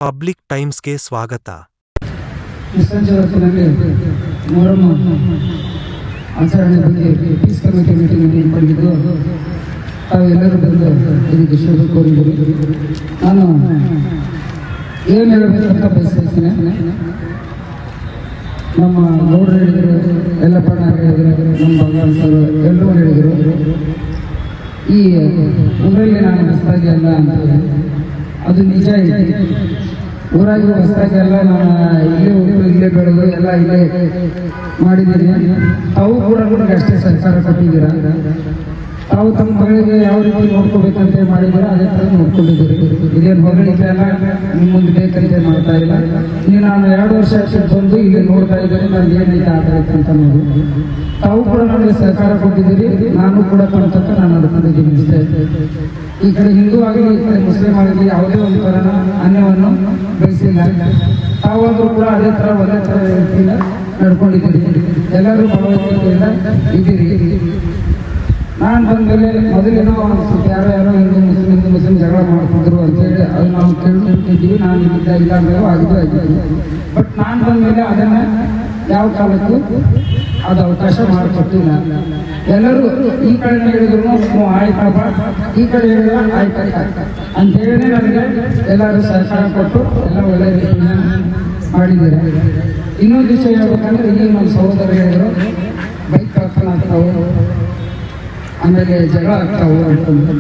Public ಟೈಮ್ಸ್ಗೆ ಸ್ವಾಗತ. ಸಂಜೆ ಹೊತ್ತಿನಲ್ಲಿ ಮೊಹರಂ ಆಚರಣೆ ಬಗ್ಗೆ ಪೀಸ್ ಕಮಿಟಿ ಮೀಟಿಂಗ್ ಮಾಡಿದ್ದು ತಾವೆಲ್ಲರೂ ಬಂದು ಇದಕ್ಕೆ ಶುಭ ಕೋರಿದರು. ನಾನು ಏನು ಹೇಳಬೇಕಂತ ಬಯಸ್ತೀನಿ. ನಮ್ಮ ಗೌಡರು ಹೇಳಿದರು, ಎಲ್ಲಪ್ಪಣ್ಣ ಹೇಳಿದರು, ನಮ್ಮ ಭಗವಾನ್ ಸರ್ ಎಲ್ಲರೂ ಹೇಳಿದರು, ಈ ಊರಲ್ಲಿ ನಾನು ಹೊಸದಾಗಿ ಅಲ್ಲ ಅಂತ. ಅದು ನಿಜ ಇದೆ. ಊರಾಗಿ ಹೊಸದಾಗಿ ಎಲ್ಲ ನಾನು ಇಲ್ಲೇ ಬೆಳೆದು ಎಲ್ಲ ಇಲ್ಲೇ ಮಾಡಿದ್ದೀನಿ. ತಾವು ಕೂಡ ಅಷ್ಟೇ ಸಹಕಾರ ಕೊಟ್ಟಿದ್ದೀರಾ. ತಾವು ತಮ್ಮ ಮಗಳಿಗೆ ಯಾವ ರೀತಿ ನೋಡ್ಕೋಬೇಕಂತ ಮಾಡಿದ್ದೀರ ಅದೇ ಥರ ನೋಡ್ಕೊಂಡಿದ್ದೀರಿ. ಇದೇನು ಹೊಗಳಿಕೆ ಎಲ್ಲ ನಿಮ್ಮ ಮುಂದೆ ಬೇಕಂತ ಮಾಡ್ತಾ ಇಲ್ಲ. ನೀವು ನಾನು 2 ವರ್ಷ ಬಂದು ಇಲ್ಲಿ ನೋಡ್ತಾ ಇದ್ದೀನಿ, ನನಗೆ ಏನೈತೆ ಆಗೈತೆ ಅಂತ ನೋಡಿ ತಾವು ಕೂಡ ನನಗೆ ಸಹಕಾರ ಕೊಟ್ಟಿದ್ದೀರಿ. ನಾನು ಕೂಡ ತಮ್ಮ ತಕ್ಕ ನಾನು ನಡ್ಕೊಂಡಿದ್ದೀನಿ ಅಷ್ಟೇ. ಈ ಕಡೆ ಹಿಂದೂ ಆಗಲಿ ಈ ಕಡೆ ಮುಸ್ಲಿಂ ಆಗಲಿ ಯಾವುದೇ ಒಂದು ಥರನ ಅನ್ಯವನ್ನು ಬೆಳೆಸಿಲ್ಲ. ತಾವಾದರೂ ಕೂಡ ಅದೇ ಥರ ಒಂದೇ ಥರ ರೀತಿಯಿಂದ ನಡ್ಕೊಂಡಿದ್ದೀರಿ. ಎಲ್ಲರೂ ಭಾವೈಕ್ಯತೆಯಿಂದ ಇದ್ದೀರಿ. ನಾನು ಬಂದಮೇಲೆ ಮೊದಲೇನೋ ಅನಿಸುತ್ತೆ, ಯಾರೋ ಹಿಂದೂ ಮುಸ್ಲಿಂ ಜಗಳ ಮಾಡ್ತಿದ್ರು ಅಂತೇಳಿ ಅದು ನಾವು ಕೇಳ್ತಿದ್ದೀವಿ. ನಾನು ಇಲ್ಲ ಅಂದ್ರೆ ಆಗಿದ್ದು. ಬಟ್ ನಾನು ಬಂದಮೇಲೆ ಅದನ್ನು ಯಾವ ಕಾಲಕ್ಕೂ ಅದು ಅವಕಾಶ ಮಾಡಿಕೊಟ್ಟಿಲ್ಲ. ಎಲ್ಲರೂ ಈ ಕಡೆ ಹೇಳಿದ್ರು ಆಯ್ತಪ್ಪ, ಈ ಕಡೆ ಹೇಳಿದ್ರೆ ಆಯ್ತಕ್ಕ ಅಂತೇಳಿ ನನಗೆ ಎಲ್ಲರೂ ಸಹಕಾರ ಕೊಟ್ಟು ಎಲ್ಲ ಒಳ್ಳೆ ರೀತಿಯ ಮಾಡಿದ್ದೀರ. ಇನ್ನೊಂದು ವಿಷಯ ಹೇಳ್ಬೇಕಂದ್ರೆ, ಈಗ ನಮ್ಮ ಸಹೋದರ ಹೇಳಿದ್ರು ಬೈಕ್ ಕಳ್ತನ ಆಗ್ತಾವೆ, ಆಮೇಲೆ ಜಗಳ ಆಗ್ತಾವು ಅಂತಂದ್ರೆ,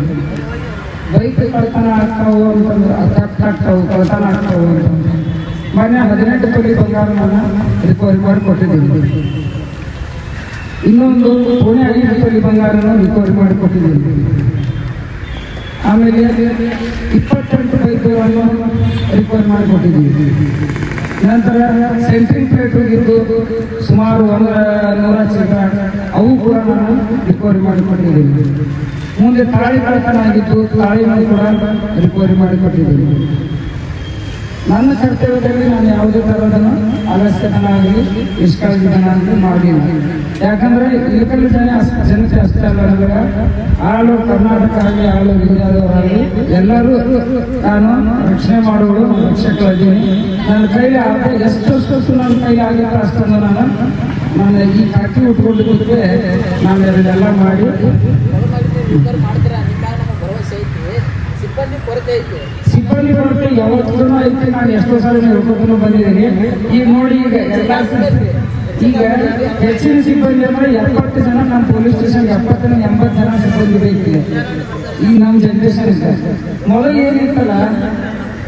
ಬೈಕ್ ಕಳ್ತನ ಆಗ್ತಾವು ಅಂತಂದ್ರೆ ಆಗ್ತಾವು, ಕಳ್ತನ ಆಗ್ತಾವು ಅಂತಂದ್ರೆ ಮೊನ್ನೆ 18 ತೊಲೆ ಬಂಗಾರನ ರಿಕವರಿ ಮಾಡಿಕೊಟ್ಟಿದ್ದೀವಿ. ಇನ್ನೊಂದು ಪುಣೆ 5 ತೊಲೆ ಬಂಗಾರನ ರಿಕವರಿ ಮಾಡಿಕೊಟ್ಟಿದ್ದೀವಿ. ಆಮೇಲೆ 28 ಬೈಕ್ಗಳನ್ನು ರಿಕವರಿ ಮಾಡಿಕೊಟ್ಟಿದ್ದೀವಿ. ನಂತರ ಸೆಂಟ್ರಿಂಗ್ ಪ್ಲೇಟ್ ಇದ್ದು ಸುಮಾರು 100 ಚಿಲ್ಲರ ಅವು ಕೂಡ ನಾನು ರಿಕವರಿ ಮಾಡಿಕೊಟ್ಟಿದ್ದೀನಿ. ಮುಂದೆ ತಾಳಿ ಕಳ್ತನ ಆಗಿದ್ದು, ತಾಳಿನೂ ಕೂಡ ರಿಕವರಿ ಮಾಡಿಕೊಟ್ಟಿದ್ದೀನಿ. ನನ್ನ ಕರ್ತವ್ಯದಲ್ಲಿ ನಾನು ಯಾವುದೇ ಥರದನ್ನು ಆಲಸ್ಯತನಾಗಲಿ ನಿಷ್ಕಾಳಜಿತನಾಗಲಿ ಮಾಡಿಲ್ಲ. ಯಾಕಂದರೆ ಇಳಕಲ್ ಜನತೆ ಅಷ್ಟೇ ಅಲ್ಲ, ನನಗೆ ಆಳು ಕರ್ನಾಟಕ ಆಗಲಿ ಆಳು ಇಂಡಿಯಾದವರಾಗಲಿ ಎಲ್ಲರೂ ನಾನು ರಕ್ಷಣೆ ಮಾಡುವುದು ರಕ್ಷಕರಾಗಿದ್ದೀನಿ. ನನ್ನ ಕೈಲಿ ಎಷ್ಟು ನನ್ನ ಕೈಲಿ ಆಗಿಲ್ಲ ಅಷ್ಟೊಂದು ನಾನು ಈ ಕಾಕಿ ಉಟ್ಕೊಂಡಿದ್ದಕ್ಕೆ ನಾನು ಇದನ್ನೆಲ್ಲ ಮಾಡಿ ಸಿಬ್ಬಂದಿ ಕೊರತೆ ಯಾವತ್ತೂ ಐತೆ. ನಾನು ಎಷ್ಟೋ ಸಲ ಹೇಳ್ಕೊಂಡು ಬಂದಿದ್ದೀನಿ. ಈಗ ನೋಡಿ, ಈಗ ಹೆಚ್ಚಿನ ಸಿಬ್ಬಂದಿ ಅಂದ್ರೆ 70 ಜನ ನಮ್ಮ ಪೊಲೀಸ್ ಸ್ಟೇಷನ್ 70-80 ಜನ ಸಿಬ್ಬಂದಿ ಬೇಕಿದೆ ಈಗ ನಮ್ಮ ಜನರೇಷನ್ ಇದೆ. ಮೊದಲು ಏನಿತ್ತಲ್ಲ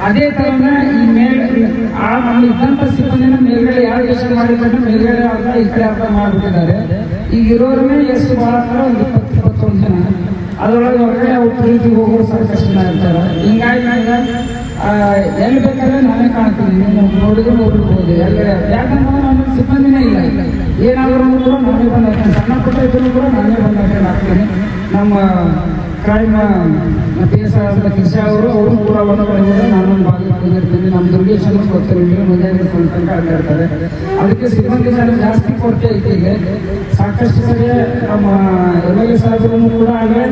ಅದೇ ಥರನ ಈ ನಮ್ಮ ಇದ್ದಂಥ ಸಿಬ್ಬಂದಿನ ಮೇಲ್ಗಡೆ ಯಾವ ದೇಶ ಮಾಡಿದ್ರೆ ಮೇಲ್ಗಡೆ ಅರ್ಧ ಈ ಕಡೆ ಅರ್ಧ ಮಾಡಿಬಿಟ್ಟಿದ್ದಾರೆ. ಈಗ ಇರೋರನ್ನೇ ಎಷ್ಟು ಭಾಳ ಒಂದು 20-21 ಜನ. ಅದರೊಳಗೆ ಹೊರಗಡೆ ಅವ್ರು ಪ್ರೀತಿಗೆ ಹೋಗೋರು ಸಾಕಷ್ಟು ಜನ ಇರ್ತಾರೆ. ಹಿಂಗಾಗಿ ಎಲ್ಲಿ ಬೇಕಾದ್ರೆ ನಾನೇ ಕಾಣ್ತೀನಿ, ನೀವು ನೋಡಿದ್ರು ನೋಡಿರ್ಬೋದು ಎಲ್ಲರೇ. ಯಾಕಂದ್ರೆ ನನ್ನ ಸಿಬ್ಬಂದಿನೇ ಇಲ್ಲ. ಏನಾದರೂ ಕೂಡ ನಾನೇ ಬಂದು ಹಾಕ್ತೀನಿ, ಸಣ್ಣ ಪುಟ್ಟ ಇದ್ರೂ ಕೂಡ ನಾನೇ ಬಂದು ಹಾಕ್ತೀನಿ. ನಮ್ಮ ಕ್ರೈಮ್ PS ಕಿಶಾ ಅವರು ಕೂಡ ಒಂದು ಕಡೆ ನಾನೊಂದು ಭಾಗವಹಿಸಿರ್ತೀನಿ. ನಮ್ಮ ದುರ್ಗೇಶನ್ ಗೊತ್ತಿರಲಿಲ್ಲ, ಮುಂಜಾನೆ ತನಕ ಆಗಿರ್ತಾರೆ. ಅದಕ್ಕೆ ಸಿಬ್ಬಂದಿ ಜನ ಜಾಸ್ತಿ ಕೊರತೆ ಐತೆ. ಈಗ ಸಾಕಷ್ಟು ಸರಿ ನಮ್ಮ MLA ಸಾಹೇಬರು ಕೂಡ ಆಗಲೇ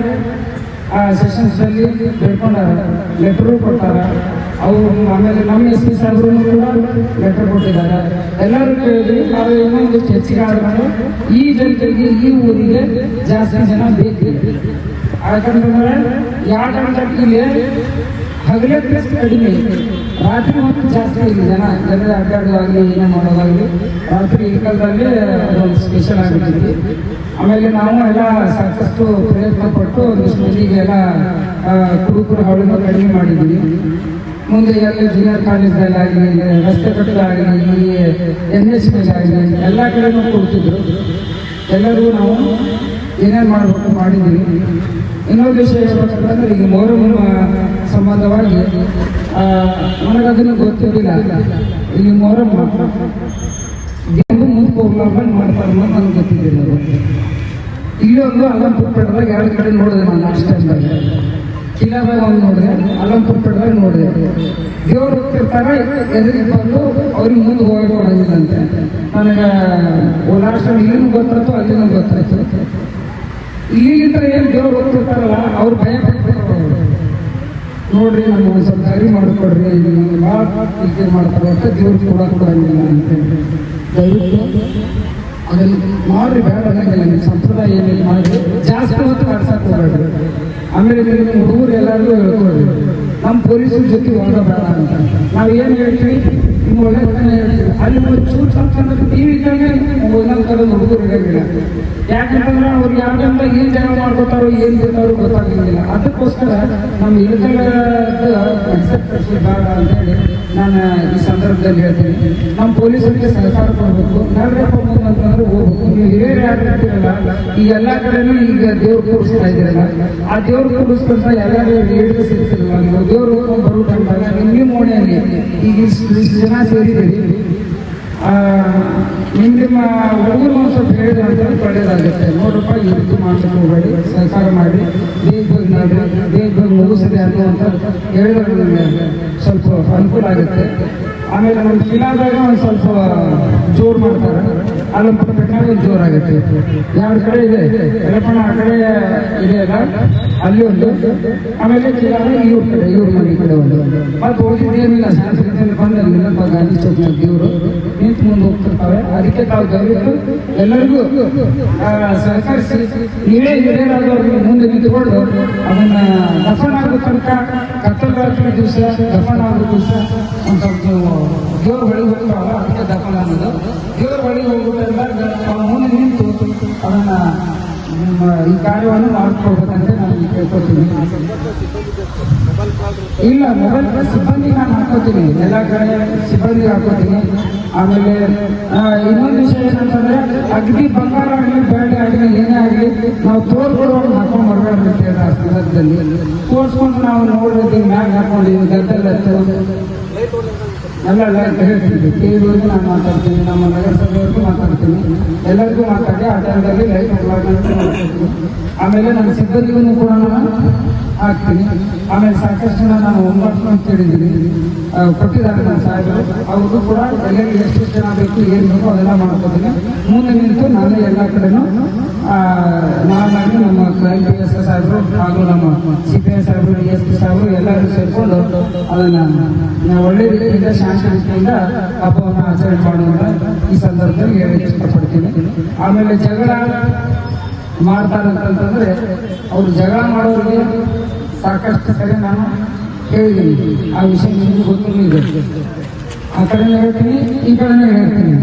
ಸೆಷನ್ಸ್ನಲ್ಲಿ ಬೇಡ್ಕೊಂಡಾರ, ಲೆಟರು ಕೊಟ್ಟಾರ. ಅವರು ಆಮೇಲೆ ನಮ್ಮ SP ಸಾಹೇಬರು ಕೂಡ ಲೆಟರ್ ಕೊಟ್ಟಿದ್ದಾರೆ. ಎಲ್ಲರೂ ಕೇಳಿದ್ವಿ, ನಾವು ಇನ್ನೊಂದು ಹೆಚ್ಚಿಗೆ ಆದ್ರೆ ಈ ಜನತೆಗೆ ಈ ಊರಿಗೆ ಜಾಸ್ತಿ ಜನ ಬೇಕಿದೆ. ಯಾಕಂತಂದ್ರೆ ಯಾಕಂದ್ರೆ ಇಲ್ಲಿ ಹಗಲೇ ಕಡಿಮೆ, ರಾತ್ರಿ ಹೊತ್ತು ಜಾಸ್ತಿ ಇದೆ. ಜನರು ಅಡ್ಡಾಡೋದಾಗಲಿ ಏನೇ ಮಾಡೋದಾಗಲಿ ರಾತ್ರಿ ಇಳಕಲ್ದಲ್ಲಿ ಒಂದು ಸ್ಪೆಷಲ್ ಆಗಿಬಿಟ್ಟಿದ್ವಿ. ಆಮೇಲೆ ನಾವು ಎಲ್ಲ ಸಾಕಷ್ಟು ಪ್ರಯತ್ನ ಪಟ್ಟು ಒಂದಿಷ್ಟು ಮಂದಿಗೆಲ್ಲ ಕುರುಕುರು ಹಾವಳಿನ ಕಡಿಮೆ ಮಾಡಿದ್ದೀವಿ. ಮುಂದೆ ಎಲ್ಲ ಜೂನಿಯರ್ ಕಾಲೇಜ್ದಲ್ಲಾಗಲಿ, ರಸ್ತೆ ಕಟ್ಟದಾಗಲಿ, NH ಆಗಲಿ ಎಲ್ಲ ಕಡೆನೂ ಕೊಡ್ತಿದ್ರು. ಎಲ್ಲರೂ ನಾವು ಏನೇನು ಮಾಡಬೇಕು ಮಾಡಿದ್ದೀವಿ. ಇನ್ನೊಂದು ವಿಷಯ ಹೇಳ್ಬೇಕಂತಂದ್ರೆ, ಈಗ ಮೊಹರಂ ಸಂಬಂಧವಾಗಿ ನನಗದನ್ನು ಗೊತ್ತಿರಲಿಲ್ಲ. ಇಲ್ಲಿ ಮೊಹರಂ ಮುಂದೆ ಹೋಗ್ಲಾರ್ದಂಗೆ ಮಾಡ್ತಾರೆ ಅನ್ನೋದು ನನಗೆ ಗೊತ್ತಿದ್ದಿಲ್ಲ. ಇಲ್ಲೊಂದು ಅಲ್ಲಂಪುರ ಪೆಟ್ಟದಾಗ 2 ಕಡೆ ನೋಡಿದೆ ನಾನು ಅಷ್ಟೇ. ಕಿಲಾದಾಗ ಒಂದು ನೋಡಿದೆ, ಅಲ್ಲಂಪುರ ಪೆಟ್ಟದಾಗ ನೋಡಿದೆ. ದೇವ್ರು ಹೋಗ್ತಿರ್ತಾರೆ, ಎದುರಿಗೆ ಬಂದು ಅವ್ರಿಗೆ ಮುಂದೆ ಹೋಗಿ ಕೊಡೋದಿಲ್ಲಂತೆ. ನನಗೆ ಲಾಸ್ಟ್ ಇಲ್ಲಿನೂ ಗೊತ್ತಾಯ್ತು, ಅಲ್ಲಿನೂ ಗೊತ್ತಾಯ್ತು. ಇಲ್ಲಿಂದ ಏನು ದೇವ್ರು ಹೋಗ್ತಿರ್ತಾರಲ್ಲ ಅವ್ರು ಭಯ ಪಡ್ತಾರೆ. ನೋಡ್ರಿ ನಮ್ಗೆ ಒಂದು ಸ್ವಲ್ಪ ದಾರಿ ಮಾಡಿಕೊಡ್ರಿ ನಿಮ್ಗೆ ಭಾಳ ಟೀಕೆ ಮಾಡ್ತಾರೆ ಅಂತ ದೇವ್ರು ಕೂಡ ಕೊಡಂಗಿಲ್ಲ ಅಂತ ಹೇಳಿ ದಯವಿಟ್ಟು ಅದನ್ನು ಮಾಡ್ರಿ, ಬೇಡ ಅನ್ನಂಗಿಲ್ಲ. ನಿಮ್ಮ ಸಂಪ್ರದಾಯ ಏನೇನು ಮಾಡಿ ಜಾಸ್ತಿ ಹೊತ್ತು ಕಾಡ್ಸಕ್ಕೆ ಹೋಗ್ಬೇಡ್ರಿ. ಆಮೇಲೆ ನಿಮ್ಮ ಹುಡುಗರು ಎಲ್ಲರಿಗೂ ಹೇಳ್ಕೊಡ್ರಿ ನಮ್ಮ ಪೊಲೀಸರ ಜೊತೆ ಹೋಗೋ ಬೇಡ ಅಂತ. ನಾವು ಏನು ಹೇಳ್ತೀವಿ ನಿಮ್ಮ ಒಳ್ಳೆತನ ಹೇಳ್ತೀವಿ. ಅಲ್ಲಿ ಒಂದು ಚೂರು ಸ್ವಲ್ಪ ಟಿವಿ ಇದ್ದಂಗೆ ಒಂದೊಂದು ಥರದ ಹುಡುಗರು ಇರೋಂಗಿಲ್ಲ. ಯಾಕಂತಂದ್ರೆ ಅವ್ರು ಯಾವ್ದಂತ ಏನು ಜನ ಮಾಡ್ಕೋತಾರೋ ಏನು ಬೇಕಾದ್ರೂ ಗೊತ್ತಾಗಂಗಿಲ್ಲ. ಅದಕ್ಕೋಸ್ಕರ ನಮ್ಮ ಇಳಕಲ್ಲದ ಎಕ್ಸೆಪ್ಟೇಷನ್ ಬೇಡ ಅಂತೇಳಿ ನಾನು ಈ ಸಂದರ್ಭದಲ್ಲಿ ಹೇಳ್ತೀನಿ. ನಮ್ಮ ಪೊಲೀಸರಿಗೆ ಸಹಕಾರ ಕೊಡಬೇಕು. ನಡ್ರಪ್ಪ ಅಂತಂದ್ರೆ ಹೋಗ್ಬೇಕು. ನೀವು ಹಿರಿಯರು ಯಾರು ಇರ್ತೀರಲ್ಲ, ಈ ಎಲ್ಲ ಕಡೆನೂ ಈಗ ದೇವ್ರು ಕೂರಿಸ್ತಾ ಇದ್ದೀರಲ್ಲ, ಆ ದೇವ್ರು ಕೂರಿಸ್ಕೊಂತ ಎಲ್ಲರೂ ಲೀಡರ್ಸ್ ಇರ್ತಿರಲ್ಲ, ನೀವು ದೇವ್ರು ಬರೋ ಟೈಮ್ದಾಗ ನಿಮ್ಮ ಓಣಿಯಲ್ಲಿ ಈಗ ಇಷ್ಟು ಜನ ಸೇರಿದ್ದೀರಿ, ನಿಮ್ಮ ಹುಡುಗರು ಒಂದು ಸ್ವಲ್ಪ ಹೇಳಿದ್ರೆ ಅಂತ ಒಳ್ಳೇದಾಗುತ್ತೆ. ನೋಡ್ರಪ್ಪ ಈ ರೀತಿ ಮಾಡ್ಲಿಕ್ಕೆ ಹೋಗಬೇಡಿ, ಸಹಕಾರ ಮಾಡಿ, ಬೇಗ ನೋಡ್ರಿ, ಬೇಗ ಮುಗಿಸಿದೆ ಅನ್ನುವಂಥ ಹೇಳಿದ್ರೆ ನನಗೆ ಸ್ವಲ್ಪ ಅನುಕೂಲ ಆಗುತ್ತೆ. ಆಮೇಲೆ ನಮ್ಮ ಕಿಲಾದಾಗ ಒಂದು ಸ್ವಲ್ಪ ಜೋರು ಮಾಡ್ತಾರೆ, ಅಲ್ಲೊಂದು ಪಟ್ಟಣ ಒಂದು ಜೋರಾಗುತ್ತೆ. ಎರಡು ಕಡೆ ಇದೆ, ಎಲ್ಲಪ್ಪಣ ಆ ಕಡೆ ಇದೆ ಅಲ್ಲ, ಅಲ್ಲಿ ಒಂದು, ಆಮೇಲೆ ಕಿಲಾದ ಇವ್ರ ಕಡೆ, ಇವ್ರ ಮನೆ ಕಡೆ ಒಂದು. ಮತ್ತು ಹೋಗಿದ್ದೇನಿಲ್ಲ, ಸಾಂಸ್ಕೃತಿಯಲ್ಲಿ ಬಂದು ಅಲ್ಲಿಂದ ಗಾಂಧಿ ಚೌಕ್ನ ದೇವರು ನಿಂತು ಮುಂದೆ ಹೋಗ್ತಿರ್ತಾವೆ. ಅದಕ್ಕೆ ತಾವು ದಯವಿಟ್ಟು ಎಲ್ಲರಿಗೂ ಸಹಕರಿಸಿ ನೀವೇ ಹಿರಿಯರಾದವ್ರಿಗೆ ಮುಂದೆ ನಿಂತುಕೊಂಡು ಅದನ್ನ ದಫನ್ ಆಗೋ ತನಕ ಕತ್ತಲ ರಾತ್ರಿ ದಿವಸ ದಫನ್ ಆಗೋ ದಿವಸ ಒಂದು ಸ್ವಲ್ಪ ದೇವ್ರ ಬಳಿ ಹೋಗ್ತಾವಲ್ಲ, ಅದಕ್ಕೆ ದಫನ್ ಅನ್ನೋದು. ದೇವ್ರ ಬಳಿ ಹೋಗ್ಬಿಟ್ಟೆಲ್ಲ ಮುಂದೆ ನಿಂತು ಅದನ್ನ ಈ ಕಾರ್ಯವನ್ನು ಮಾಡ್ಕೊಳ್ಬೇಕಂತ ನಾನು ಕೇಳ್ಕೊತೀನಿ. ಇಲ್ಲ, ಮೊಬೈಲ್ ಸಿಬ್ಬಂದಿ ನಾನು ಹಾಕೋತೀನಿ, ಎಲ್ಲ ಕಡೆ ಸಿಬ್ಬಂದಿ ಹಾಕೋತೀನಿ. ಆಮೇಲೆ ಇನ್ನೊಂದು ವಿಷಯ ಏನಂತಂದ್ರೆ, ಅಗ್ದಿ ಬಂಗಾರ ಆಗಲಿ ಬೆಳ್ಳಿ ಆಗಲಿ ಏನೇ ಆಗಲಿ ನಾವು ತೋರ್ಕೊಡುವಾಗ ಹಾಕೊಂಡು ಬರಬೇಡ್ರಿ ಅಂತ ಹೇಳಿ ಆ ಸಂದರ್ಭದಲ್ಲಿ ತೋರ್ಸ್ಕೊಂಡು ನಾವು ನೋಡಿದ್ವಿ ಮ್ಯಾಗ ಹಾಕೊಂಡಿದ್ವಿ ಗದ್ದೆಲ್ಲ ಎಲ್ಲ ಅಂತ ಹೇಳ್ತೀನಿ. ಕೇಳಿದವ್ರಿಗೂ ನಾನು ಮಾತಾಡ್ತೀನಿ, ನಮ್ಮ ನಗರಸಭೆಯವ್ರಿಗೂ ಮಾತಾಡ್ತೀನಿ, ಎಲ್ಲರಿಗೂ ಮಾತಾಡಿ ಆ ಟೈಮಲ್ಲಿ ಲೈಟ್ ಮಾಡ್ತೀನಿ. ಆಮೇಲೆ ನನ್ನ ಸಿಬ್ಬಂದಿಗೂ ಕೂಡ ನಾನು ಹಾಕ್ತೀನಿ. ಆಮೇಲೆ ಸಾಕಷ್ಟು ಜನ ನಾನು 9 ಅಂತ ಹೇಳಿದ್ದೀನಿ, ಕೊಟ್ಟಿದ್ದಾರೆ ನನ್ನ ಸಾಹೇಬರು. ಅವ್ರಿಗೂ ಕೂಡ ಎಲ್ಲರಿಗೂ ಎಷ್ಟು ಜನ ಬೇಕು ಏನು ಬೇಕೋ ಅದೆಲ್ಲ ಮಾಡ್ಕೋತೀನಿ. ಮುಂದೆ ನಿಂತು ನಾನೇ ಎಲ್ಲ ಕಡೆನೂ ನಾನಾಗಿ ನಮ್ಮ ಕ್ರೈಮ್ PSI ಸಾಹೇಬರು ಹಾಗೂ ನಮ್ಮ CPI ಸಾಹೇಬರು, DSP ಸಾಹೇಬರು ಎಲ್ಲರೂ ಸೇರಿಕೊಂಡು ಅದನ್ನು ಒಳ್ಳೆ ರೀತಿಯಿಂದ ಶಾಂತ ರೀತಿಯಿಂದ ಹಬ್ಬವನ್ನು ಆಚರಣೆ ಮಾಡುವಂತ ಈ ಸಂದರ್ಭದಲ್ಲಿ ಹೇಳಕ್ಕೆ ಇಷ್ಟಪಡ್ತೀನಿ. ಆಮೇಲೆ ಜಗಳ ಮಾಡ್ತಾರಂತಂದ್ರೆ ಅವ್ರು ಜಗಳ ಮಾಡೋರಿಗೆ ಸಾಕಷ್ಟು ಕಡೆ ನಾನು ಹೇಳಿದ್ದೀನಿ. ಆ ವಿಷಯ ನಿಮಗೂ ಗೊತ್ತಿರಲಿದೆ. ಆ ಕಡೆನೇ ಹೇಳ್ತೀನಿ, ಈ ಕಡೆನೇ ಹೇಳ್ತೀನಿ.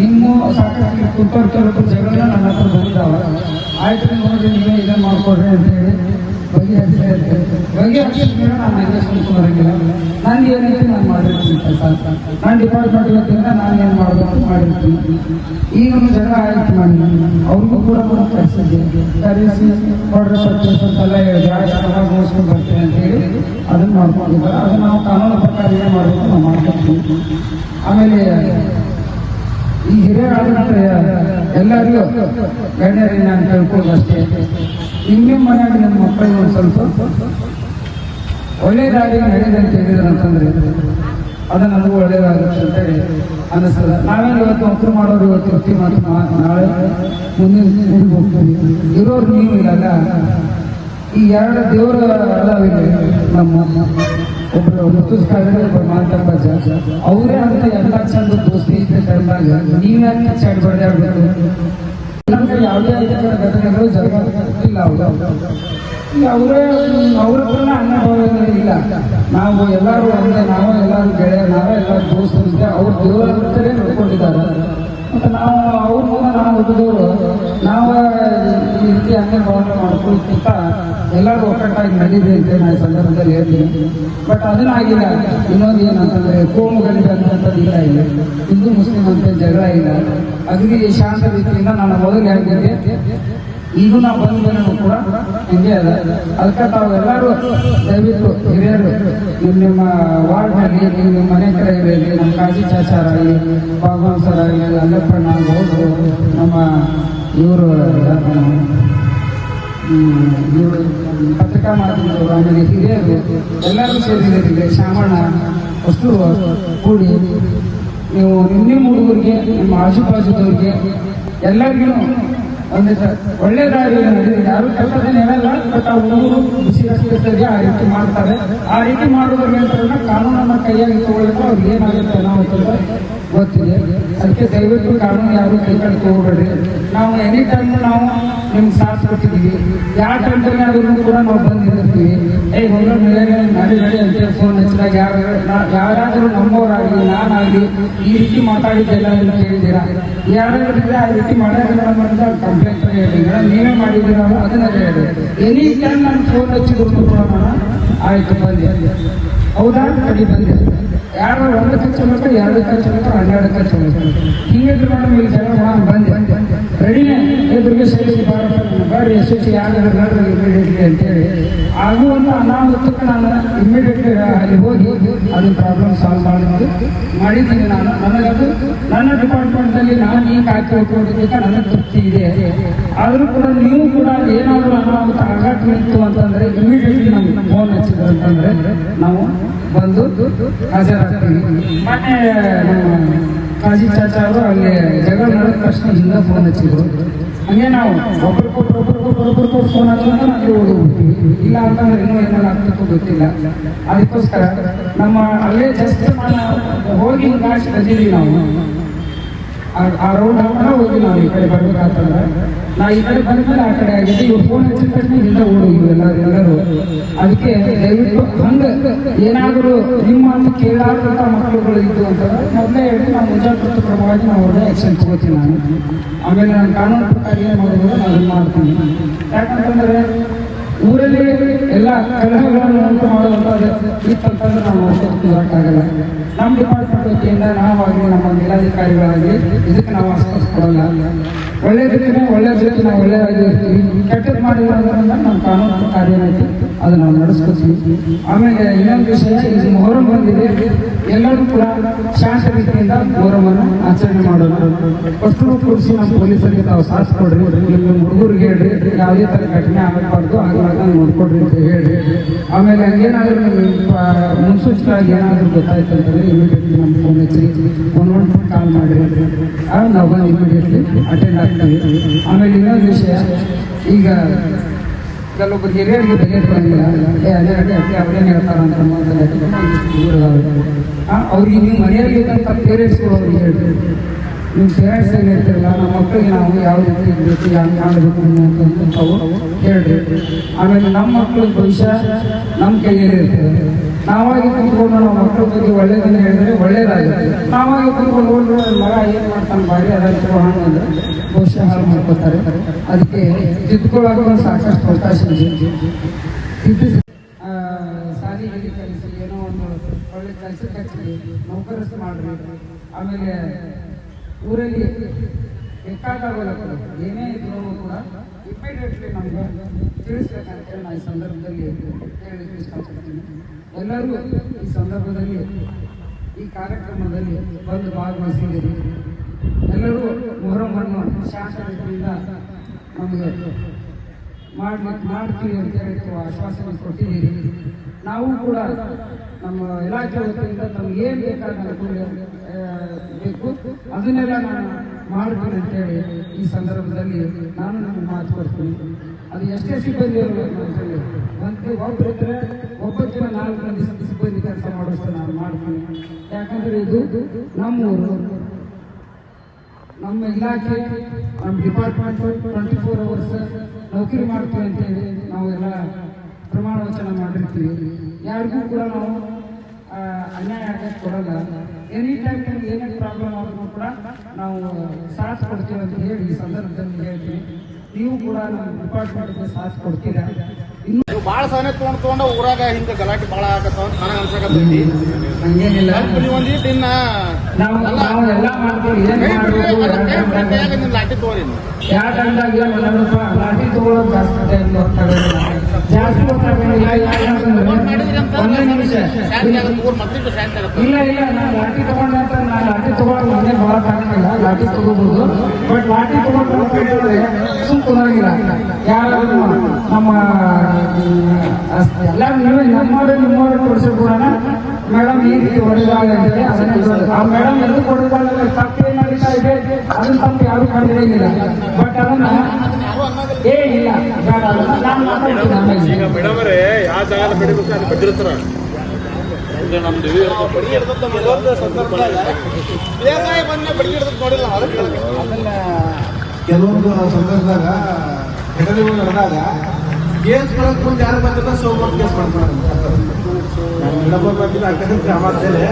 ನಿಮ್ಮ ಸಾಕಷ್ಟು ಕುಟುಂಬ ಜಗಳ ನನ್ನ ಹತ್ರ ಬಂದಿದ್ದಾವೆ. ಆಯ್ತು ನೋಡಿ, ನೀವೇ ಇದನ್ನು ಮಾಡ್ಕೊಡ್ರಿ ಅಂತ ಹೇಳಿ ಬಗೆಹರಿಸ್ತಾ ಇರ್ತೇನೆ. ಬಗೆಹರಿಸಿದ ಮೇಲೆ ನಾನು ಎಲ್ಲ ಸುಮ್ಕೊಂಡ್ಬರಂಗಿಲ್ಲ. ನಾನು ಏನೈತಿ ನಾನು ಮಾಡಿರ್ತೀನಿ ಕೆಲಸ. ನನ್ನ ಡಿಪಾರ್ಟ್ಮೆಂಟ್ ವತಿಯಿಂದ ನಾನು ಏನು ಮಾಡಬೇಕು ಮಾಡಿರ್ತೀನಿ. ಈಗ ಒಂದು ಜಗಳ ಆಯ್ತು ಮಾಡಿ ಅವ್ರಿಗೂ ಕೂಡ ಕರೆಸಿದ್ದೆ, ಕರೆಸಿ ಕೊಡ್ರೆ ಪರ್ಚೇಸ್ ಅಂತೆಲ್ಲ ಹೇಳಿದೆ. ಯಾವಾಗ ಮುಗಿಸ್ಕೊಂಡು ಬರ್ತೀನಿ ಅಂತ ಹೇಳಿ ಅದನ್ನು ಮಾಡ್ಕೊಂಡಿದ್ದಾರೆ. ಅದನ್ನು ನಾವು ಕಾನೂನು ಪ್ರಕಾರ ಏನು ಮಾಡಬೇಕು ನಾವು ಮಾಡ್ಕೊತೀವಿ. ಆಮೇಲೆ ಈ ಹಿರಿಯರಾದಂಥ ಎಲ್ಲರಿಗೂ ಗಣ್ಯರಿಗೆ ನಾನು ಕೇಳ್ಕೊಳ್ಳೋದು ಅಷ್ಟೇ, ನಿಮ್ಮ ಮನೆಯಾಗ ನಿಮ್ಮ ಮಕ್ಕಳಿಗೆ ಒಂದು ಸ್ವಲ್ಪ ಒಳ್ಳೆ ದಾರಿಗೆ ನಡೆದಂತ ಹೇಳಿದ್ರು ಅಂತಂದ್ರೆ ಅದು ನನಗೂ ಒಳ್ಳೇದಾಗುತ್ತೆ ಅಂತೇಳಿ ಅನ್ನಿಸ್ತದೆ. ನಾವೇನು ಇವತ್ತು ಮಕ್ಕಳು ಮಾಡೋರು ಇವತ್ತು ಇರ್ತೀವಿ ಮತ್ತು ನಾಳೆ ಮುಂದಿನ ಊರಿಗೆ ಹೋಗ್ತೀವಿ. ಇರೋರು ನೀವು ಇರಲ್ಲ. ಈ ಎರಡು ದೇವರ ಅದಾವಿದೆ, ನಮ್ಮ ಒಬ್ಬರು ಋತುಸ್ಕಾರರು, ಒಬ್ಬರು ಮಾತಂಬಜ, ಅವರೇ ಅಂತ ಎಲ್ಲ ಚಂದ ದೋಸ್ತಿ ಇದ್ದ ಟೈಮ್ದಾಗ ನೀವ್ಯಾಕೆ ಚಾಡ್ ಬಡ್ದಾಡ್ಬೇಕು? ನಮ್ಗೆ ಯಾವುದೇ ಘಟನೆಗಳು ಜರುಗಿಲ್ಲ. ಅವರೇ ಅವ್ರ ಹತ್ರ ಅನುಭವ ಇಲ್ಲ. ನಾವು ಎಲ್ಲರೂ ಒಂದೇ, ನಾವು ಎಲ್ಲರೂ ಗೆಳೆಯ, ನಾವೇ ಎಲ್ಲರೂ ದೋಸ್ತರಿದ್ದೆ. ಅವ್ರು ದೇವರ ಅಂತಲೇ ನೋಡ್ಕೊಂಡಿದ್ದಾರೆ. ಮತ್ತು ನಾವು ಅವ್ರ ಮುಂದೆ ನಾವು ಹುಟ್ಟಿದವರು ನಾವು ಈ ರೀತಿ ಭಾವನೆ ಮಾಡ್ಕೊಳ್ತಿಂತ ಎಲ್ಲರೂ ಒಕ್ಕಟ್ಟಾಗಿ ನಡೀದೆ ಅಂತ ನಾನು ಸಂದರ್ಭದಲ್ಲಿ ಹೇಳ್ತೀನಿ. ಬಟ್ ಅದನ್ನಾಗಿಲ್ಲ. ಇನ್ನೊಂದು ಏನಂತಂದರೆ ಕೋಮು ಗಲಭೆ ಅಂತಂಥದ್ದು ಇಲ್ಲ. ಇಲ್ಲ, ಹಿಂದೂ ಮುಸ್ಲಿಂ ಅಂತ ಜಗಳ ಇಲ್ಲ. ಅಗದಿ ಶಾಂತ ರೀತಿಯಿಂದ ನಾನು ಮೊದಲು ಹೇಳ್ತಿದ್ದೆ, ಈಗೂ ನಾವು ಬಂದು ಕೂಡ ಹಿಂಗೆ ಅದ. ಅದಕ್ಕೆ ತಾವು ಎಲ್ಲರೂ ದಯವಿಟ್ಟು ಹಿರಿಯರು ನಿಮ್ಮ ವಾರ್ಡ್ನಲ್ಲಿ, ನಿಮ್ಮ ಮನೆ ಕಡೆ ಇರಲಿ, ನಮ್ಮ ಕಾಜಿ ಚಾಚಾರಾಗಲಿ, ಭಗವಾನ್ ಸರ್ ಆಗಲಿ, ಅಲ್ಲಪ್ಪಣ್ಣ, ಗೌಡರು, ನಮ್ಮ ಇವರು ಪತ್ರಿಕಾ ಮಾಧ್ಯಮದವರು, ಆಮೇಲೆ ಹಿರಿಯರು ಎಲ್ಲರೂ ಸೇರಿದರೆ ಶಾಮಣ್ಣ ಅಷ್ಟು ಕೂಡಿ ನೀವು ನಿಮ್ಮ ಹುಡುಗರಿಗೆ, ನಿಮ್ಮ ಆಜು ಬಾಜುದವ್ರಿಗೆ ಎಲ್ಲರಿಗೂ ಒಂದಿಷ್ಟು ಒಳ್ಳೆ ದಾರಿ ಯಾರು ಕೆಟ್ಟದೇನು ಹೇಳಲ್ಲ, ಬಟ್ ಆ ಹುಡುಗರು ಬಿಸಿ ರಸ್ತೆ ಆ ರೀತಿ ಮಾಡ್ತಾರೆ. ಆ ರೀತಿ ಮಾಡೋದ್ರಿಂದ ಕಾನೂನನ್ನ ಕೈಯಾಗಿ ತಗೊಳ್ಳೋದು ಅವ್ರಿಗೆ ಏನಾಗುತ್ತೆ ಅನಾಹುತ ಗೊತ್ತಿದೆ. ಅದಕ್ಕೆ ದಯವಿಟ್ಟು ಕಾನೂನು ಯಾರು ಕೈ ಕಡೆ ತಗೋಬೇಡ್ರಿ. ನಾವು ಎನಿ ಟೈಮ್ ನಾವು ನಿಮ್ಗೆ ಸಾಥ್ ಕೊಟ್ಟಿದ್ದೀವಿ. ಯಾವ ಟೈಮ್ದಲ್ಲಿ ಆದ್ರೂ ಕೂಡ ನಾವು ಬಂದಿರ್ತೀವಿ. ಹೋಗೋ ನಡಿ ಅಂತ ಫೋನ್ ಹಚ್ಚಿದಾಗ ಯಾರಾದರೂ ನಮ್ಮವರಾಗಲಿ ನಾನಾಗಲಿ ಈ ರೀತಿ ಮಾತಾಡಿದ್ದೆಲ್ಲ ಅಂತ ಕೇಳಿದ್ದೀರಾ? ಯಾರಾದ್ರೂ ಆ ರೀತಿ ಮಾಡೋದಿಲ್ಲ ಅಂತ ಕಂಪ್ಲೇಂಟ್ ಹೇಳಿ ನೀವೇ ಮಾಡಿದ್ದೀರ ಅದನ್ನ ಹೇಳಿ. ಎನಿ ಟೈಮ್ ನಾನು ಫೋನ್ ಹಚ್ಚಿದ್ರು ಕೂಡ ನಾನು ಆಯ್ತು ಬಂದೆ, ಹೌದಾ ಕಡಿ ಬಂದೆ. ಯಾರು 1 ಚಲೋಕ 2 ಚಲೋಕ 12 ಚಲೋಕ ಹಿಂಗಿದ್ರು ಮೇಡಮ್ ಇಲ್ಲಿ ಜನ ಬಂದೆ ರೆಡಿನೇ ಎದುರಿಗೆ ಸೇರಿ ಬರ್ರಿ ಎಸ್ ಯಾರು ಇಮಿಡಿಯೇಟ್ಲಿ ಅಂತೇಳಿ ಆಗುವಂತ ಅನಾಹುತಕ್ಕೆ ನಾನು ಇಮಿಡಿಯೇಟ್ಲಿ ಅಲ್ಲಿ ಹೋಗಿ ಅದನ್ನ ಪ್ರಾಬ್ಲಮ್ ಸಾಲ್ವ್ ಮಾಡಿದ್ದೀನಿ. ನಾನು ನನಗದು ನನ್ನ ಡಿಪಾರ್ಟ್ಮೆಂಟ್ನಲ್ಲಿ ನಾನು ಈ ಖಾತೆ ಹೋಗೋದಕ್ಕೆ ನನಗೆ ತೃಪ್ತಿ ಇದೆ. ಆದರೂ ಕೂಡ ನೀವು ಕೂಡ ಏನಾದರೂ ಅನಾಹುತ ಆಘಾತ ನಿಂತು ಅಂತಂದ್ರೆ ಇಮಿಡಿಯೇಟ್ಲಿ ನಮ್ಗೆ ಫೋನ್ ಹಚ್ಚಿದ್ರು ಅಂತಂದ್ರೆ ನಾವು ಬಂದು ಹಾಜರಾಗ್ತೀವಿ. ಮೊನ್ನೆ ನಮ್ಮ ಕಾಜಿ ಚಾಚಾ ಅವರು ಅಲ್ಲಿ ಜಗಳ ನಡೆದ ತಕ್ಷಣ ಹಿಂದೆ ಫೋನ್ ಹಚ್ಚಿದ್ರು. ಹಂಗೆ ನಾವು ಒಬ್ಬರಿಗೊಬ್ಬರು ಫೋನ್ ಹಚ್ಚೋದು ಅಲ್ಲಿ ಹೋಗ್ಬಿಡ್ತೀವಿ. ಇಲ್ಲ ಅಂತಂದ್ರೆ ಇನ್ನೂ ಏನಾದ್ರು ಆಗ್ತಕ್ಕೂ ಗೊತ್ತಿಲ್ಲ. ಅದಕ್ಕೋಸ್ಕರ ನಮ್ಮ ಅಲ್ಲೇ ಜಸ್ಟ್ ಹೋಗಿ ಗಾಡಿ ಬಂದಿದ್ದೀವಿ ನಾವು. ಆ ರೌಂಡ್ ಹಾಕೋಣ ಹೋಗಿ ನಾವು ಈ ಕಡೆ ಬರ್ಬೇಕಾಗ್ತಂದ್ರೆ ನಾ ಈ ಕಡೆ ಬಂದ್ಮೇಲೆ ಆ ಕಡೆ ಆಗಿದೆ. ಇವ್ರು ಫೋನ್ ಹಚ್ಚಿದ ತಕ್ಷಣ ಹಿಂದೆ ಓಡೋಗಿದ್ವಿ ಎಲ್ಲರೂ. ಅದಕ್ಕೆ ದಯವಿಟ್ಟು ಹಂಗೆ ಏನಾದರೂ ನಿಮ್ಮ ಅಂತ ಕೇಳಾದಂಥ ಮಕ್ಕಳುಗಳು ಇದ್ದು ಅಂತಂದ್ರೆ ಮೊದಲೇ ಹೇಳಿ ನಾವು ಮುಂಜಾಗ್ರತಾ ಕ್ರಮವಾಗಿ ನಾವು ಅವ್ರನ್ನೇ ಆ್ಯಕ್ಷನ್ ತಗೋತೀನಿ ನಾನು. ಆಮೇಲೆ ನಾನು ಕಾನೂನು ಪ್ರಕಾರ ಏನು ಮಾಡೋದು ನಾನು ಮಾಡ್ತೀನಿ. ಯಾಕಂತಂದ್ರೆ ಊರಲ್ಲಿ ಎಲ್ಲ ಕಲಹಗಳನ್ನು ಉಂಟು ಮಾಡುವಂಥದ್ದು ಇತ್ತಂತಂದ್ರೆ ನಾವು ನೋಡೋಕ್ಕಾಗಲ್ಲ. ನಮ್ಮ ಡಿಪಾರ್ಟ್ಮೆಂಟ್ ವತಿಯಿಂದ ನಾವಾಗಲಿ ನಮ್ಮ ಮೇಲಾಧಿಕಾರಿಗಳಾಗಲಿ ಇದಕ್ಕೆ ನಾವು ಆಸ್ಪತ್ರೆ ಕೊಡಲ್ಲ. ಒಳ್ಳೆಯದಕ್ಕೆ ಒಳ್ಳೆಯದಕ್ಕೆ ನಾವು ಒಳ್ಳೆಯದಾಗಿರ್ತೀವಿ. ಕೆಟ್ಟದ್ದು ಮಾಡಿರೋದ್ರಿಂದ ನಮ್ಮ ಕಾನೂನು ಪ್ರಕಾರ ಏನೈತಿ ಅದು ನಾವು ನಡೆಸ್ಕೊತೀವಿ. ಆಮೇಲೆ ಇನ್ನೊಂದು ವಿಷಯ, ಇದು ಮೊಹರಂ ಬಂದಿದೆ. ಎಲ್ಲರೂ ಕೂಡ ಶಾಂತ ರೀತಿಯಿಂದ ಮೊಹರಮನ್ನು ಆಚರಣೆ ಮಾಡೋಣ. ಫಸ್ಟು ಕೂಡಿಸಿ ನಮ್ಮ ಪೊಲೀಸರಿಗೆ ತಾವು ಸಾಥ್ ಕೊಡ್ರಿ. ನಿಮ್ಮ ಹುಡುಗರಿಗೆ ಹೇಳ್ರಿ ಯಾವುದೇ ಥರ ಘಟನೆ ಆಗಬಾರ್ದು, ಆಗ ನೋಡ್ಕೊಡ್ರಿ ಅಂತ ಹೇಳ್ರಿ. ಆಮೇಲೆ ಹಂಗೇನಾದ್ರೂ ಮುನ್ಸೂಚನೆಯಾಗಿ ಏನಾದರೂ ಗೊತ್ತಾಯ್ತು ಅಂತಂದ್ರೆ ಇಮಿಡಿಯೇಟ್ಲಿ ನಮ್ಮ ಫೋನ್ ಹಚ್ಚಿ 112 ಕಾಲ್ ಮಾಡಿರಿ. ಆಗ ನಾವು ಬಂದು ಇಮಿಡಿಯೇಟ್ಲಿ ಅಟೆಂಡ್ ಆಗ್ತೀವಿ. ಆಮೇಲೆ ಇನ್ನೊಂದು ವಿಷಯ, ಈಗ ಕೆಲವೊಬ್ಬರು ಹಿರಿಯರಿಗೆ ಬಗೆಹರಿಲ್ಲ, ಅದೇ ಅವ್ರೇನು ಹೇಳ್ತಾರ ಅಂತ ಅವ್ರಿಗೆ ನೀವು ಮನೆಯಲ್ಲಿದ್ದಂಥ ಪೇರೆಂಟ್ಸ್ಗಳು ಅವ್ರಿಗೆ ಹೇಳ್ರಿ. ನಿಮ್ಮ ಪೇರೆಂಟ್ಸ್ ಏನು ಹೇಳ್ತಿರಲ್ಲ, ನಮ್ಮ ಮಕ್ಕಳಿಗೆ ನಾವು ಯಾವ ರೀತಿ ಇರಬೇಕು, ಹಂಗೆ ಮಾಡಬೇಕು ಅನ್ನೋಂಥ ತಾವು ಹೇಳ್ರಿ. ಆಮೇಲೆ ನಮ್ಮ ಮಕ್ಕಳ ಭವಿಷ್ಯ ನಮ್ಮ ಕೈಯಲ್ಲಿ ಇರ್ತದೆ. ನಾವಾಗಿ ಕುತ್ಕೊಂಡು ನಾವು ಮಕ್ಕಳ ಬಗ್ಗೆ ಒಳ್ಳೇದನ್ನು ಹೇಳಿದ್ರೆ ಒಳ್ಳೇದಾಗುತ್ತೆ. ನಾವಾಗಿ ಕುತ್ಕೊಂಡು ಹೋದ್ರೆ ಮಗ ಏನು ಮಾಡ್ತಾನೆ ಭಾರಿ ಅದಕ್ಕೆ ಅಂದ್ರೆ ಭವಿಷ್ಯ ಹಾಳು ಮಾಡ್ಕೋತಾರೆ. ಅದಕ್ಕೆ ತಿದ್ದುಕೊಳ್ಳೋಕೆ ಸಾಕಷ್ಟು ಅವಕಾಶ ಇದೆ. ಸಾಲಿಗೆ ಕಲಿಸಿ ಏನೋ ಒಂದು ಒಳ್ಳೆ ಕೆಲಸಕ್ಕೆ ಹಚ್ಚಿ ನೌಕರಸ್ ಮಾಡ್ರಿ. ಆಮೇಲೆ ಊರಲ್ಲಿ ಬೇಕಾದಾಗ ಏನೇ ಇದ್ರೂ ಕೂಡ ಇಮಿಡಿಯೇಟ್ಲಿ ನಮಗೆ ತಿಳಿಸ್ಬೇಕಂತ ನಾನು ಈ ಸಂದರ್ಭದಲ್ಲಿ ಹೇಳಲಿಕ್ಕೆ ಇಷ್ಟಪಡ್ತೀನಿ. ಎಲ್ಲರೂ ಈ ಸಂದರ್ಭದಲ್ಲಿ ಈ ಕಾರ್ಯಕ್ರಮದಲ್ಲಿ ಬಂದು ಭಾಗವಹಿಸಿದ್ದೀರಿ. ಎಲ್ಲರೂ ಮೊಹರಮನ್ನು ಶಾಂತ ರೀತಿಯಿಂದ ನಮಗೆ ಮಾಡ್ತೀವಿ ಅಂತ ಹೇಳಿ ಆಶ್ವಾಸನೆ ಕೊಟ್ಟಿದ್ದೀರಿ. ನಾವು ಕೂಡ ನಮ್ಮ ಇಲಾಖೆ ವತಿಯಿಂದ ನಮ್ಗೆ ಏನು ಬೇಕಾದ ಅನುಕೂಲ ಬೇಕು ಅದನ್ನೆಲ್ಲ ನಾನು ಮಾಡ್ತೀನಿ ಅಂತೇಳಿ ಈ ಸಂದರ್ಭದಲ್ಲಿ ನಾನು ನಮ್ಗೆ ಮಾತು ಕೊಡ್ತೀನಿ. ಅದು ಎಷ್ಟೇ ಸಿಬ್ಬಂದಿ ಇರಬೇಕು ಅಂತೇಳಿ ಒಬ್ಬರಿದ್ರೆ ಒಬ್ಬತ್ತಿನ 4 ಮಂದಿ ಸಿಬ್ಬಂದಿ ಕೆಲಸ ಮಾಡೋಷ್ಟು ನಾನು ಮಾಡ್ತೀನಿ. ಯಾಕಂದರೆ ಇದು ನಮ್ಮೂರು, ನಮ್ಮ ಇಲಾಖೆ, ನಮ್ಮ ಡಿಪಾರ್ಟ್ಮೆಂಟ್ 24 hours ನೌಕರಿ ಮಾಡ್ತೀವಿ ಅಂತೇಳಿ ನಾವೆಲ್ಲ ಪ್ರಮಾಣ ವಚನ ಮಾಡಿರ್ತೀವಿ. ಯಾರಿಗೂ ಕೂಡ ನಾವು ಅನ್ಯಾಯ ಆಗಕ್ಕೆ ಕೊಡಲ್ಲ. ಎನಿ ಟೈಮ್ ಏನೇ ಪ್ರಾಬ್ಲಮ್ ಆದ್ರೂ ಕೂಡ ನಾವು ಸಾಥ್ ಕೊಡ್ತೀವಿ ಅಂತ ಹೇಳಿ ಈ ಸಂದರ್ಭದಲ್ಲಿ ಹೇಳ್ತೀನಿ. ನೀವು ಕೂಡ ನಮ್ಮ ಡಿಪಾರ್ಟ್ಮೆಂಟ್ಗೆ ಸಾಥ್ ಕೊಡ್ತೀರಾ. ನೀವು ಭಾಳ ಸಹನೆ ತೊಗೊಂಡು ಊರಾಗ ಹಿಂಗೆ ಗಲಾಟೆ ಭಾಳ ಆಗತ್ತಾವ ಅಂತ ನನಗೆ ಅನ್ಸಕತ್ತೈತಿ. ಹಂಗೇನಿಲ್ಲ, ನೀವು ಒಂದಿಟ್ಟು ಇನ್ನ ನಾವು ಎಲ್ಲ ಮಾಡ್ತೀವಿ. ನೀವು ಲಾಠಿ ತಗೋರಿ. ಯಾವ ಟೈಮ್ದಾಗ ಏನು ಮಾಡೋದಪ್ಪ, ಲಾಠಿ ತಗೊಳ್ಳೋದು ಜಾಸ್ತಿ ಟೈಮ್ ಗೊತ್ತಾಗೋದಿಲ್ಲ, ಜಾಸ್ತಿ ಗೊತ್ತಾಗೋದಿಲ್ಲ. ಒಂದೇ ನಿಮಿಷ ಇಲ್ಲ ನಾನು ಲಾಠಿ ತಗೊಂಡಂತ ನಾನು ಲಾಠಿ ತಗೊಳ್ಳೋದು ಒಂದೇ ಭಾಳ ಕಾಣಿಲ್ಲ. ಲಾಠಿ ತಗೋಬಹುದು, ಬಟ್ ಲಾಠಿ ತಗೊಂಡ್ರೆ ಸುಮ್ ಕುಂದ್ರಂಗಿಲ್ಲ. ಯಾರಾದ್ರೂ ನಮ್ಮ ಎಲ್ಲ ನಮ್ಮವ್ರೆ ನಿಮ್ಮವ್ರೆ ತೋರಿಸ್ಬಿಡೋಣ. ಮೇಡಮ್ ಈ ರೀತಿ ಹೊಡೆದಾಗ ಅಂತೇಳಿ ಅದನ್ನೇ ಆ ಮೇಡಮ್ ಎಲ್ಲಿ ಹೊಡೆದಾಗ ತಪ್ಪೇನು ನಡೀತಾ ಇದೆ ಅದನ್ನ ತಪ್ಪು ಯಾರು ಮಾಡಿರಂಗಿಲ್ಲ. ಬಟ್ ಅದನ್ನ ಯಾರು ಅನ್ನೋದಿಲ್ಲ. ಏ ಇಲ್ಲ ಬೇಡ ಅದನ್ನ ನಾನು ಮಾತಾಡ್ತೀನಿ ಆಮೇಲೆ. ಈಗ ಮೇಡಮ್ ಅವರೇ ಯಾವ ಜಾಗ ಬೆಳಿಬೇಕು ಅಲ್ಲಿ ಬಂದಿರ್ತಾರ. ಈಗ ನಮ್ದು ಬಡಿ ಹಿಡ್ದದ್ದು ಮೊದಲ ಸಂದರ್ಭದಾಗ ಇದೇ ಸಾಯಿ ಬಂದು ಬಡಿ ಹಿಡ್ದದ್ದು ನೋಡಿಲ್ಲ ನಾವು. ಅದನ್ನ ಕೆಲವೊಂದು ಸಂದರ್ಭದಾಗ ಘಟನೆಗಳು ನಡೆದಾಗ ಕೇಸ್ ಕೊಡಕ್ ಮುಂದೆ ಯಾರು ಬಂದಿಲ್ಲ ಸೋಮವಾರ ಕೇಸ್ ಮಾಡ್ತಾರೆ. ಮೇಡಮ್ ಬಂದಿಲ್ಲ ಅಕ್ಕಂದ್ರೆ ಅಮಾಸ್ಯೆಲೆ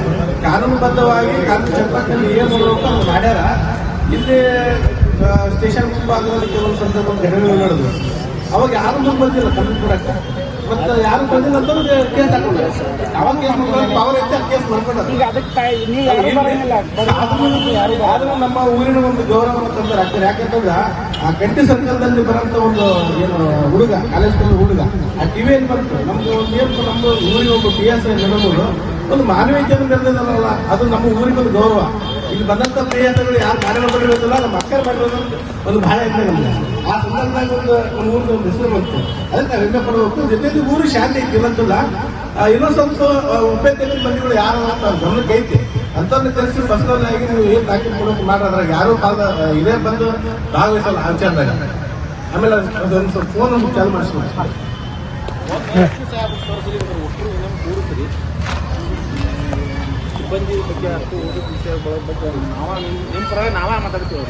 ಕಾನೂನುಬದ್ಧವಾಗಿ ಕಾನೂನು ಚೌಕಟ್ಟಲ್ಲಿ ಏನು ಮಾಡಬೇಕು ಅದು ಮಾಡ್ಯಾರ. ಇಲ್ಲಿ ಸ್ಟೇಷನ್ ಮುಂಭಾಗದಲ್ಲಿ ಕೆಲವೊಂದು ಸಂದರ್ಭ ಘಟನೆಗಳು ನಡೆದು ಅವಾಗ ಯಾರು ಮುಂದೆ ಬಂದಿಲ್ಲ ಕಾನೂನು ಕೊಡಕ್ಕೆ. ಮತ್ತೆ ಯಾರು ಬಂದಿಲ್ಲ ಅಂತಂದ್ರೆ ಕೇಸ್ ಹಾಕೊಂಡ್ರೆ ಅವಾಗ ಕೇಸ್ ಮಾಡ್ಕೊಂಡು ಪವರ್ ಐತೆ ಕೇಸ್ ಮಾಡ್ಕೊಂಡ್ರೆ ಈಗ ಅದಕ್ಕೆ ನೀವು ಯಾರು ಬರಂಗಿಲ್ಲ. ಆದ್ರೂ ನಮ್ಮ ಊರಿನ ಒಂದು ಗೌರವ ತಂದ್ರೆ ಆಗ್ತಾರೆ. ಯಾಕಂತಂದ್ರೆ ಆ ಕಂಟಿ ಸರ್ಕಲ್ದಲ್ಲಿ ಬರೋಂಥ ಒಂದು ಏನು ಹುಡುಗ ಕಾಲೇಜ್ ಹುಡುಗ ಆ ಟಿವಿ ಏನ್ ಬಂತು ನಮ್ದು ಒಂದು ಏನು ನಮ್ಮ ಊರಿಗೆ ಒಂದು PSI ಮೇಡಮರು ಒಂದು ಮಾನವೀಯತೆಯನ್ನು ಮೆರೆದಿದ್ದಾರಲ್ಲ ಅದು ನಮ್ಮ ಊರಿಗೆ ಒಂದು ಗೌರವ. ಇಲ್ಲಿ ಬಂದಂತ PSIಗಳು ಯಾರು ಕಾರ್ಯ ಮಾಡಿರೋದಿಲ್ಲ ನಮ್ಮ ಅಕ್ಕರ್ ಮಾಡಿರೋದು ಒಂದು ಬಹಳ ಇದೆ ನಮ್ಗೆ. ಆ ಸಂದರ್ಭದಾಗ ಒಂದು ಊರಿಗೆ ಒಂದು ಹೆಸರು ಬಂತು. ಅದಕ್ಕೆ ನಾವು ಹೆಮ್ಮೆ ಪಡಬೇಕು. ಜೊತೆಗೆ ಊರು ಶಾಂತಿ ಐತಿ ಇಲ್ಲಂತಲ್ಲ. ಇನ್ನೊಂದು ಸ್ವಲ್ಪ ಉಪೇಕ್ಷೆ ಮಂದಿಗಳು ಯಾರು ಅಂತ ಗಮನಕ್ಕೆ ಐತಿ ಅಂತವ್ರನ್ನ ಕರೆಸಿ ಪರ್ಸನಲ್ ಆಗಿ ನೀವು ಏನ್ ಡಾಕ್ಯುಮೆಂಟ್ ಕೊಡೋಕೆ ಮಾಡೋದ್ರಾಗ ಯಾರು ಇದೇ ಬಂದು ಭಾಗವಹಿಸಲ್ಲ ಆ ವಿಚಾರದಾಗ. ಆಮೇಲೆ ಅದೊಂದು ಸ್ವಲ್ಪ ಫೋನ್ ಒಂದು ಚಾಲು ಮಾಡಿಸ್ಕೊಂಡು ಸಿಬ್ಬಂದಿ ಬಗ್ಗೆ ಆಯ್ತು ಓದೋ ವಿಷಯಗಳ ಬಗ್ಗೆ ನಿಮ್ಮ ಪರ ನಾವೇ ಮಾತಾಡ್ತೀವಿ.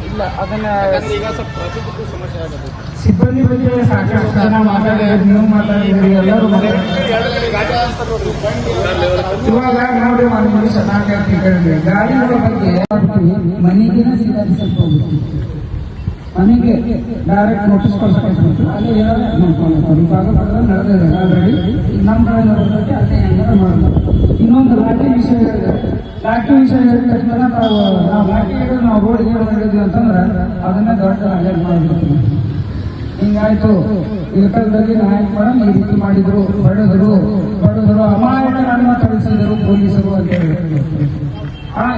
ಇಲ್ಲ ಅದನ್ನ ಯಾಕಂದ್ರೆ ಈಗ ಸ್ವಲ್ಪ ಟ್ರಾಫಿಕ್ ಸಮಸ್ಯೆ ಆಗುತ್ತೆ. ಸಿಬ್ಬಂದಿ ಬಗ್ಗೆ ಸಾಕಷ್ಟು ಜನ ಮಾತಾಡಿದ್ರು, ನೀವು ಮಾತಾಡಿದ್ರಿ, ಎಲ್ಲರೂ ಮಾತಾಡಿದ್ರು. ಎರಡು ಕಡೆ ಗಾಡಿ ಆಡಿಸ್ತಾರೆ ನೋಡ್ರಿ. ಇವಾಗ ನೋಡಿ ಒಂದು ಮನುಷ್ಯ ಗಾಡಿಗಳ ಬಗ್ಗೆ ಮನೆಗೇನೆ ಸಿದ್ಧಾಂತ ಹೋಗುತ್ತೆ. ಮನೆಗೆ ಡೈರೆಕ್ಟ್ ನೋಟಿಸ್ ಕೊಡ್ಸಬೇಕು. ಅಲ್ಲೇ ಏನಾದ್ರು ನೋಡ್ಕೊಂಡು ಭಾಗದಲ್ಲಿ ನಡೆದಿದೆ ಆಲ್ರೆಡಿ. ನಮ್ಮ ಕಡೆ ನೋಡೋದಕ್ಕೆ ಅದೇ ಏನಾದ್ರು ಮಾಡಬೇಕು. ಇನ್ನೊಂದು ಲಾಠಿ ವಿಷಯ ಹೇಳಿದೆ. ಲಾಠಿ ವಿಷಯ ಹೇಳಿದ ತಕ್ಷಣ ನಾವು ಲಾಠಿ ಹಿಡಿದು ನಾವು ರೋಡ್ಗೆ ಹೇಳಿದ್ವಿ ಅಂತಂದ್ರೆ ಅದನ್ನೇ ದೊಡ್ಡ ಅಡ್ಜಸ್ಟ್ ಮಾಡಿಬಿಡ್ತೀವಿ. ಹಿಂಗಾಯ್ತು ಇಳಕಲ್ದಲ್ಲಿ ನಾಯಕರು ಈ ರೀತಿ ಮಾಡಿದ್ರು, ಬಡದರು ಅಮಾಯಕರನ್ನ ಕಳಿಸಿದರು ಪೊಲೀಸರು ಅಂತ ಹೇಳಿ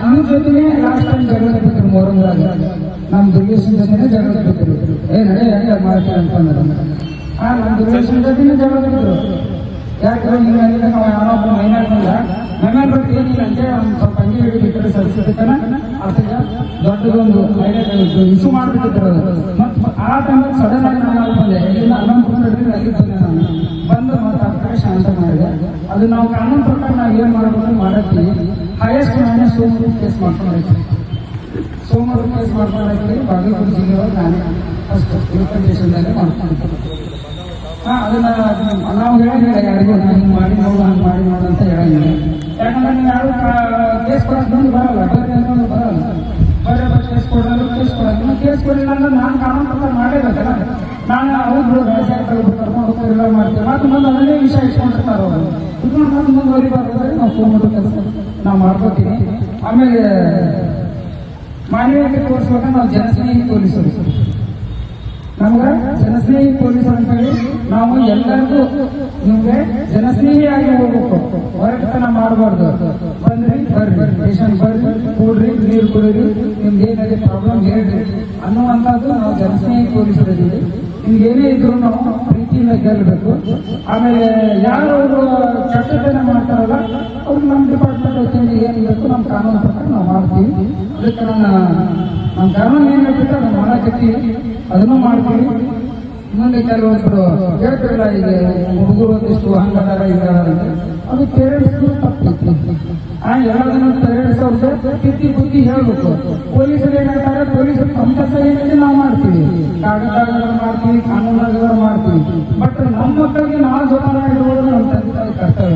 ಇವ್ರ ಜೊತೆನೆ ಲಾಸ್ಟ್ ಟೈಮ್ ಜಗಳ ಬಿಟ್ಟರು. ಮೊಹರಂದಾಗ ನಮ್ಮ ದುರ್ಗೇಶನ್ ಜೊತೆನೆ ಜಗಳ ಬಿಟ್ಟರು. ನಡೆ ಯಾಕೆ ಮಾಡ್ತೀವಿ ಅಂತಂದ್ರೆ ನಮ್ಮ ದುರ್ಗೇಶನ್ ಜೊತೆನೆ ಜಗಳ ಬಿಟ್ಟರು. ಯಾಕಂದ್ರೆ ಹಿಂಗೆ ನಾವು ಯಾರೊಬ್ಬ ಮೈನಾರ್ ಬಂದ ಮೈನಾರ್ ಬಗ್ಗೆ ಏನಿಲ್ಲ ಅಂತ ಒಂದು ಸ್ವಲ್ಪ ಅಂಗಿ ಹಿಡಿದು ಈ ಕಡೆ ಸರಿಸಿದ್ದಕ್ಕನ ಅದಕ್ಕೆ ದೊಡ್ಡದೊಂದು ಇಶ್ಯೂ ಮಾಡಿಬಿಟ್ಟಿದ್ರು. ಮತ್ತು ಆ ಟೈಮಲ್ಲಿ ಸಡನ್ ಆಗಿ ನಾನು ಬಂದೆ. ಇಲ್ಲಿಂದ ಅನಂತಪುರ ಅಲ್ಲಿ ಬಂದೆ. ನಾನು ಬಂದು ಮತ್ತೆ ಆ ಕಡೆ ಶಾಂತ ಮಾಡಿದೆ. ಅದು ನಾವು ಕಾನೂನು ಪ್ರಕಾರ ನಾವು ಏನು ಮಾಡಬೇಕು ಮಾಡತ್ತೀವಿ. ಹೈಯೆಸ್ಟ್ ಮೈನಸ್ ಸೋಮವಾರ ಕೇಸ್ ಮಾಡ್ಕೊಂಡೈತಿ. ಸೋಮವಾರ ಕೇಸ್ ಮಾಡ್ಕೊಂಡೈತಿ. ಬಾಗಲಕೋಟೆ ಜಿಲ್ಲೆಯೊಳಗೆ ನಾನೇ ಫಸ್ಟ್ ರಿಕಮೆಂಡೇಶನ್ದಾಗೆ ಮಾಡ್ಕೊಂಡಿದ್ದೆ. ಅದನ್ನ ನಾವು ಹೇಳಿಲ್ಲ ಯಾರಿಗೂ ನಾನು ಹಿಂಗೆ ಮಾಡಿ ನೋಡು ಹಂಗೆ ಮಾಡಿ ನೋಡು ಅಂತ ಹೇಳಿಲ್ಲ. ಯಾಕಂದ್ರೆ ನೀವು ಯಾರು ಕೇಸ್ ಕೊಡೋದು ಬಂದು ಬರಲ್ಲ, ಬೇರೆ ಅಂತಂದು ಬರಲ್ಲ. ಬೇರೆ ಕೇಸ್ ಕೊಡೋದು ಕೇಸ್ ಕೊಡಲಿಲ್ಲ ಅಂದ್ರೆ ನಾನು ಕಾನೂನು ಪ್ರಕಾರ ಮಾಡೇಬೇಕಲ್ಲ. ನಾನು ಅವ್ರು ರಾಜ್ಯ ಕರ್ಕೊಂಡು ಹೋಗ್ತಾರಿಲ್ಲ ಮಾಡ್ತೀವಿ. ಮತ್ತೆ ಮುಂದೆ ಅದನ್ನೇ ವಿಷಯ ಇಟ್ಕೊಂಡಿರ್ತಾರೆ ಅವರು. ಇದು ಮತ್ತೆ ಮುಂದುವರಿಬಾರ್ದು. ನಾವು ಸೋಮವಾರ ಕೆಲಸ ನಾವು ಮಾಡ್ಕೋತೀವಿ. ಆಮೇಲೆ ಮಾನವೀಯತೆ ತೋರಿಸುವಾಗ ನಾವು ಜನಸ್ನೇಹಿ ಪೊಲೀಸರು. ನಮ್ಗೆ ಜನಸ್ನೇಹಿ ಪೊಲೀಸರು ಅಂತ ಹೇಳಿ ನಾವು ಎಲ್ಲರಿಗೂ ನಿಮ್ಗೆ ಜನಸ್ನೇಹಿಯಾಗಿ ಹೋಗ್ಬೇಕು. ಹೊರಗತನ ಮಾಡಬಾರ್ದು. ಬರ್ರಿ ಸ್ಟೇಷನ್ ಬರ್ರಿ, ಕೂಡ್ರಿ, ನೀರು ಕುಡಿರಿ, ನಿಮ್ಗೆ ಏನಿದೆ ಪ್ರಾಬ್ಲಮ್ ಹೇಳ್ರಿ ಅನ್ನುವಂಥದ್ದು ನಾವು ಜನಸ್ನೇಹಿ ಪೊಲೀಸರು ಇದ್ದೀವಿ. ನಿಮ್ಗೆ ಏನೇ ಇದ್ರು ನಾವು ಪ್ರೀತಿಯಿಂದ ಗೆಲ್ಲಬೇಕು. ಆಮೇಲೆ ಯಾರು ಅವರು ಕೆಟ್ಟತನ ಮಾಡ್ತಾರಲ್ಲ ಅವ್ರು ನಮ್ಮ ಡಿಪಾರ್ಟ್ಮೆಂಟ್ ವತಿಯಿಂದ ಏನಿರಬೇಕು ನಮ್ಮ ಕಾನೂನು ಪ್ರಕಾರ ನಾವು ಮಾಡ್ತೀವಿ. ಅದಕ್ಕೆ ನಮ್ಮ ಕಾನೂನು ಏನ್ ಹೇಳ್ಬೇಕು ಅದನ್ನು ಮಾಡಕತ್ತೀವಿ, ಅದನ್ನು ಮಾಡ್ತೀವಿ. ಮುಂದೆ ಕೆಲವೊಬ್ರು ಹೇಳ್ತಿರಲ್ಲ ಈಗ ಹುಡುಗರು ಒಂದಿಷ್ಟು ಹಂಗಾರ ಹಿಂಗಾರ ಅದು ಪೇರೆಂಟ್ಸ್ ತಪ್ಪಿತ್ತು. ಎಲ್ಲದನ್ನು ಪೇರೆಂಟ್ಸ್ ಅವ್ರಿಗೆ ತಿದ್ದಿ ಬುದ್ಧಿ ಹೇಳ್ಬೇಕು. ಪೊಲೀಸರು ಏನ್ ಹೇಳ್ತಾರೆ, ಪೊಲೀಸರು ತಮ್ಮ ಕೆಲಸ ಏನಿದೆ ನಾವು ಮಾಡ್ತೀವಿ, ಕಾಗದಾಗಳು ಮಾಡ್ತೀವಿ, ಕಾನೂನುಗಳು ಮಾಡ್ತೀವಿ. ಬಟ್ ನಮ್ಮ ಮಕ್ಕಳಿಗೆ ನಾವು ಜವಾಬ್ದಾರಿಗಳು ನಮ್ಮ ತಂದೆ ತಾಯಿ ಕರ್ತವ್ಯ.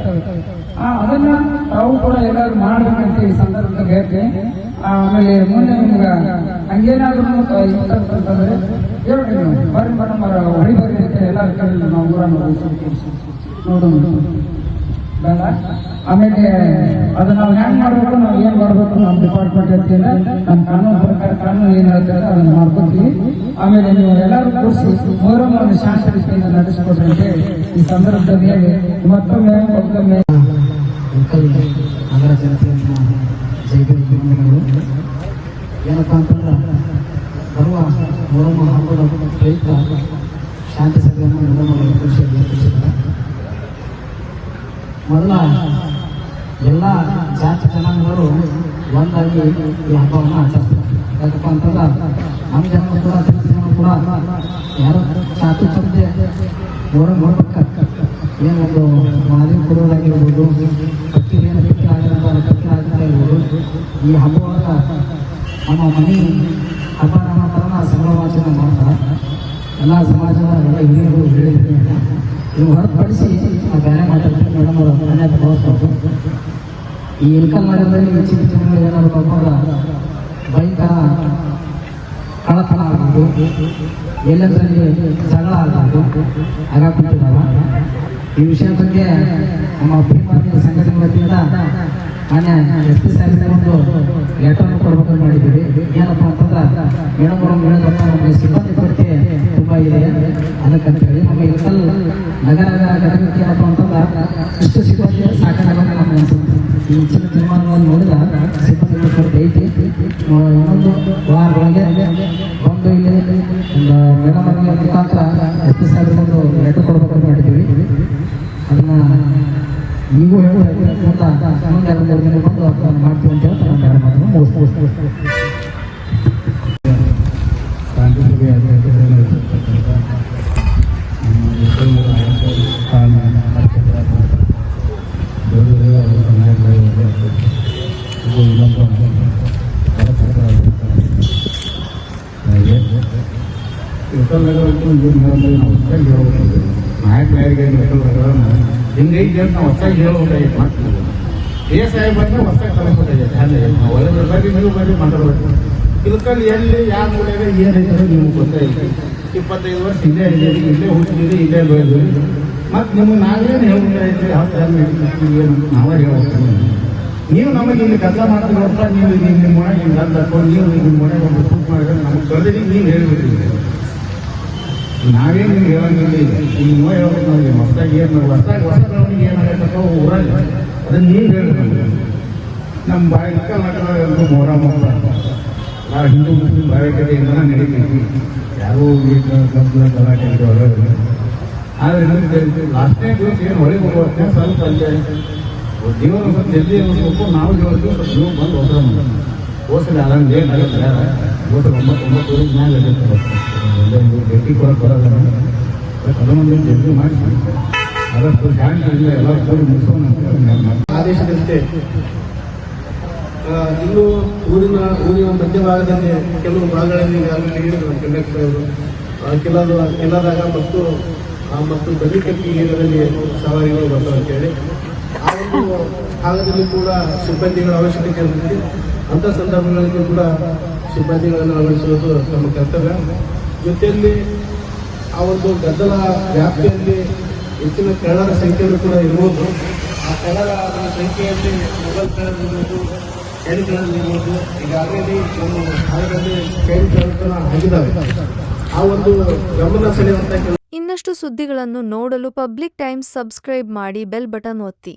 ಅದನ್ನ ತಾವು ಕೂಡ ಎಲ್ಲರೂ ಮಾಡ್ಬೇಕಂತ ಈ ಸಂದರ್ಭದಲ್ಲಿ ಹೇಳ್ತೀನಿ. ಆಮೇಲೆ ಮುಂದೆ ನಿಮ್ಗೆ ಹಂಗೇನಾದ್ರೂ ಅಂತಂದ್ರೆ ಹೇಳ್ರಿ ನೀವು ಬರ್ರಿ ಮೇಡಮ್ ಹೊಳಿ ಬರ್ರಿ ಅಂತ ಎಲ್ಲರ ಕಡೆ ನಾವು ಊರ ನೋಡೋಣ ಬೇಡ. ಆಮೇಲೆ ಅದು ನಾವು ಹ್ಯಾಂಗ್ ಮಾಡ್ಬೇಕು, ನಾವು ಏನ್ ಮಾಡ್ಬೇಕು ನಮ್ಮ ಡಿಪಾರ್ಟ್ಮೆಂಟ್ ಇರ್ತೀವಿ. ನಮ್ಮ ಕಾನೂನು ಪ್ರಕಾರ ಕಾನೂನು ಏನ್ ಹೇಳ್ತಾರೆ ಅದನ್ನ ಮಾಡ್ಕೊತೀವಿ. ಆಮೇಲೆ ನೀವು ಎಲ್ಲರೂ ಕೂರಿಸಿ ಮೊಹರಂವನ್ನು ಶಾಂತ ರೀತಿಯಿಂದ ನಡೆಸಿಕೊಡ್ರಿ ಅಂತ ಈ ಸಂದರ್ಭದಲ್ಲಿ ಹೇಳಿ ಮತ್ತೊಮ್ಮೆ ನಗರ ಜನತೆಯನ್ನು ಜೈವಿಗಳು ಏನಪ್ಪಾ ಅಂತಂದ್ರೆ ಬರುವ ಮೊಹರಂ ಹಬ್ಬದ ಪ್ರಯುಕ್ತ ಶಾಂತಿ ಸಭೆಯನ್ನು ನಿರ್ಮಾಣ ಕೃಷಿಸಿದ್ದಾರೆ. ಮೊದಲ ಎಲ್ಲ ಜಾತಿ ಜನಾಂಗಗಳು ಒಂದಾಗಿ ಈ ಹಬ್ಬವನ್ನು ಆಚರಿಸ್ತಾರೆ. ಯಾಕಪ್ಪ ಅಂತಂದ್ರೆ ನಮ್ಮ ಜನ ಕೂಡ ಜನ ಕೂಡ ಯಾರು ಚಾತು ಚಂದೆ ನೋಡ್ಬೇಕು ಏನೊಂದು ಮಾದರಿ ಕೊಡೋದಾಗಿರ್ಬೋದು ಪಟ್ಟಿ ಏನು ಪಟ್ಟಿ ಆಗ್ತಾ ಇರ್ಬೋದು. ಈ ಹಬ್ಬವಾಗ ನಮ್ಮ ಮನೆ ಹಬ್ಬ ನಮ್ಮ ಥರನ ಸಮಾಲೋಚನೆ ಮಾಡ್ತಾರೆ. ಎಲ್ಲ ಸಮಾಜದ ಎಲ್ಲ ಹಿರಿಯರು ಹೇಳಿದ್ರು ಇವು ಹೊರತುಪಡಿಸಿ ಬೇರೆ ಮಾತಾಡ್ತೀನಿ ಮೇಡಮ್ ಅವರು ಮನೆ ತಗೋಸ್ಬೇಕು. ಈ ಇಲ್ಕಲ್ ನಗರದಲ್ಲಿ ಹೆಚ್ಚಿನ ಜನಗಳು ಏನಾದ್ರು ಬಂದಾಗ ಭಯಂಕರ ಕಳ್ಳತನ ಆಗ್ಬೋದು, ಎಲ್ಲಂದ್ರಲ್ಲಿ ಜಗಳ ಆಗ್ಬೋದು ಆಗಾಗ್ಬಿಟ್ಟಿದ್ದಾವ. ಈ ವಿಷಯ ಬಗ್ಗೆ ನಮ್ಮ ಭೀಮಾರ್ಮಿ ಸಂಘಟನೆ ವತಿಯಿಂದ ಮಾನ್ಯ SP ಸಾಹೇಬ್ರಿಗೆ ಒಂದು ಲೆಟರ್ನ್ನು ಕೊಡ್ಬೇಕಂತ ಮಾಡಿದ್ದೀವಿ. ಏನಪ್ಪ ಅಂತಂದ್ರೆ ಮೇಡಮ್ ಅವರು ಹೇಳಿದ್ರಪ್ಪ ನಮಗೆ ಸಿಬ್ಬಂದಿ ಕೊರತೆ ತುಂಬ ಇದೆ, ಅದಕ್ಕಂತೇಳಿ ನಮ್ಮ ಇಲ್ಕಲ್ ನಗರ ಘಟಕಕ್ಕೆ ಏನಪ್ಪ ಅಂತಂದ್ರೆ ಇಷ್ಟು ಸಿಬ್ಬಂದಿ ಸಾಕಾಗಲ್ಲ ನಮ್ಗೆ ಅನ್ಸುತ್ತೆ. ಈ ಚಿನ್ನ ತೀರ್ಮಾನವನ್ನು ನೋಡಿದ ಸಿಬ್ಬಂದಿ ಕೊರತೆ ಐತಿ. ಇನ್ನೊಂದು ವಾರದೊಳಗೆ ಒಂದು ಇಲ್ಲಿ ಒಂದು ಮೇಡಮ್ ಅವರಿಗೆ ಮುಖಾಂತರ SP ಸಾಹೇಬ್ರಿಗೆ ಒಂದು ಲೆಟರ್ ಕೊಡ್ಬೇಕಂತ ಮಾಡಿದ್ದೀವಿ. ಅದನ್ನ ನೀವು ಮುಂದೆ 2-3 ದಿನ ಬಂದು ಮಾಡ್ತೀವಿ ಅಂತ ಹೇಳ್ತಾರೆ. ನಾನು ಮಾತನ್ನು ಮುಗಿಸ್ತೀನಿ. ಶಾಂತಿಸಭೆ ನಾಯಕರಿಗೆ ಹಿಂಗೈತೆ ಅಂತ ನಾವು ಹೊಸದಾಗಿ ಹೇಳ್ಬೇಕಾಗಿತ್ತು. ಮಾಡ್ತೀವಿ ಸಾಹೇಬ್ ಬಂದರೆ ಹೊಸದಾಗಿ ಕಲಿಸ್ಬೇಕಾಗಿತ್ತು. ಅಲ್ಲೇ ಒಳ್ಳೆ ಬಗ್ಗೆ ನೀವು ಬಗ್ಗೆ ಮಾತಾಡಬೇಕು. ಇಲ್ಕಲ್ಲಿ ಎಲ್ಲಿ ಯಾವ ಮೂಲೆಗೆ ಏನೈತೆ ನಿಮ್ಗೆ ಗೊತ್ತಾಯ್ತು. 25 ವರ್ಷ ಇಲ್ಲೇ ಇದ್ದೀರಿ, ಇಲ್ಲೇ ಹುಟ್ಟಿದ್ದೀರಿ, ಇಲ್ಲೇ ಬೆಳೆದಿರಿ. ಮತ್ತು ನಿಮ್ಗೆ ನಾವೇನು ಹೇಳ್ಬೇಕಾಯ್ತು, ಯಾವ ಥರ ನಡೀತೀವಿ ಏನು ನಾವೇ ಹೇಳ್ಬೇಕು. ನೀವು ನಮಗೆ ಇಲ್ಲಿ ಗದ್ದ ಮಾಡ್ತೀವಿ ನೋಡ್ತಾ ನೀವು ನಿಮ್ಮ ಮನೆ ಹಿಂಗೆ ಗದ್ದ ಹಾಕೊಂಡು ನೀವು ನಿಮ್ಮ ಮನೆಗೆ ಒಂದು ಸೂಟ್ ಮಾಡಿದ್ರೆ ನಮಗೆ ಕಳೆದಿ ನೀವು ಹೇಳ್ಬೇಕು. ನಾವೇನು ನಿಮ್ಗೆ ಹೇಳಂಗಿಲ್ಲ. ಈಗ ನೀವು ಹೇಳ್ಬೇಕು ನಮಗೆ ಹೊಸದಾಗಿ ಏನು ಹೊಸದಾಗಿ ಏನಾಗತ್ತೋ ಊರಾಗ ಅದನ್ನು ನೀವು ಹೇಳ್ಬೇಕು. ನಮ್ಮ ಇಲ್ಕಲ್ ನಗರದಂತೂ ಮೊಹರಂ ನಾವು ಹಿಂದೂ ಮುಸ್ಲಿಂ ಭಾವೈಕ್ಯತೆಯಿಂದ ನಡೀತೀವಿ. ಯಾರೂ ಗಲಾಟೆ ಹೊರಗೆ. ಆದರೆ ನಮಗೆ ಲಾಸ್ಟ್ನೇ ದಿವಸ ಏನು ಹೊಳೆ ಬರುವಷ್ಟೇ ಸ್ವಲ್ಪ ಅಲ್ಲೇ ಜೀವನ ಸ್ವಲ್ಪ ಜಲ್ದಿ ಹೋಗ್ಬೇಕು. ನಾವು ಹೇಳ್ತೀವಿ ಸ್ವಲ್ಪ ನೀವು ಬಂದು ಹೊಸ ಹೋಸಲಿ ಆರಾಮ ಏನಾಗುತ್ತೆ. ಹೋಸಲು 9 ಮ್ಯಾಲೆ ಭೇಟಿ ಕೊಡಕ್ಕೆ ಬರೋದನ್ನು ಅದನ್ನೊಂದು ಜಲ್ದಿ ಮಾಡಿ ಅದಷ್ಟು ಶಾಂತಿಯಿಂದ ಎಲ್ಲ ಕೂಡಿ ಮುಗಿಸೋಣ ಆದೇಶದಂತೆ ಇನ್ನು ಊರಿನ ಮಧ್ಯಭಾಗದಲ್ಲಿ ಕೆಲವು ಭಾಗಗಳಲ್ಲಿ ಈಗಾಗಲೇ ಹೇಳಿದರು ಕಂಡಕ್ಟರ್ ಅವರು ಕೆಲದಾಗ ಮತ್ತು ಗಡಿಕಟ್ಟಿ ಏರಿಯಾದಲ್ಲಿ ಸವಾರಿಗಳು ಬರ್ತವೆ ಅಂತೇಳಿ ಆ ಒಂದು ಭಾಗದಲ್ಲಿ ಕೂಡ ಸಿಬ್ಬಂದಿಗಳ ಅವಶ್ಯಕತೆ ಇರುತ್ತೆ. ಅಂಥ ಸಂದರ್ಭಗಳಲ್ಲಿ ಕೂಡ ಸಿಬ್ಬಂದಿಗಳನ್ನು ಅಳವಡಿಸುವುದು ನಮ್ಮ ಕರ್ತವ್ಯ. ಜೊತೆಯಲ್ಲಿ ಆ ಒಂದು ಗದ್ದಲ ವ್ಯಾಪ್ತಿಯಲ್ಲಿ ಹೆಚ್ಚಿನ ಕಳ್ಳರ ಸಂಖ್ಯೆಯಲ್ಲೂ ಕೂಡ ಇರ್ಬೋದು. ಆ ಕಳ್ಳರ ಸಂಖ್ಯೆಯಲ್ಲಿ ಮೊಬೈಲ್ ಕಳ್ಳರಿರ್ಬೋದು, ಕೈಲಿ ಕಳ್ಳರಿರ್ಬೋದು. ಈಗಾಗಲೇ ನಮ್ಮ ಭಾಗದಲ್ಲಿ ಕೈಲಿ ಕಳ್ಳತನ ಆಗಿದ್ದಾವೆ. ಆ ಒಂದು ಗಮನ ಸೆಳೆಯುವಂಥ ಇನ್ನಷ್ಟು ಸುದ್ದಿಗಳನ್ನು ನೋಡಲು ಪಬ್ಲಿಕ್ ಟೈಮ್ಸ್ ಸಬ್ಸ್ಕ್ರೈಬ್ ಮಾಡಿ, ಬೆಲ್ ಬಟನ್ ಒತ್ತಿ.